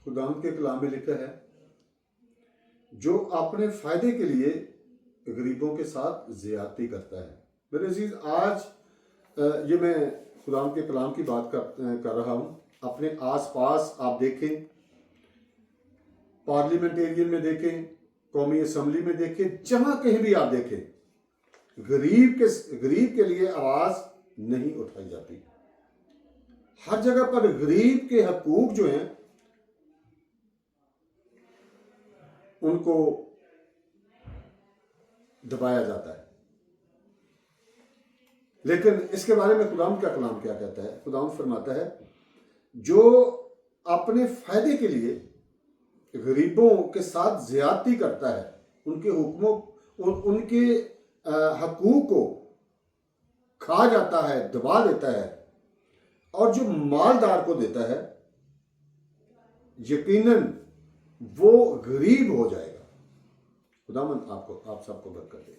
خداوند کے کلام میں لکھا ہے جو اپنے فائدے کے لیے غریبوں کے ساتھ زیادتی کرتا ہے۔ میرے عزیز، آج یہ میں خداوند کے کلام کی بات کر رہا ہوں۔ اپنے آس پاس آپ دیکھیں، پارلیمنٹیرین میں دیکھیں، قومی اسمبلی میں دیکھیں، جہاں کہیں بھی آپ دیکھیں، غریب کے لیے آواز نہیں اٹھائی جاتی۔ ہر جگہ پر غریب کے حقوق جو ہیں ان کو دبایا جاتا ہے۔ لیکن اس کے بارے میں خداوند کا کلام کیا کہتا ہے؟ خداوند فرماتا ہے جو اپنے فائدے کے لیے غریبوں کے ساتھ زیادتی کرتا ہے، ان کے حقوق کو کھا جاتا ہے، دبا دیتا ہے، اور جو مالدار کو دیتا ہے یقیناً وہ غریب ہو جائے گا۔ خداوند آپ سب کو برکت دے۔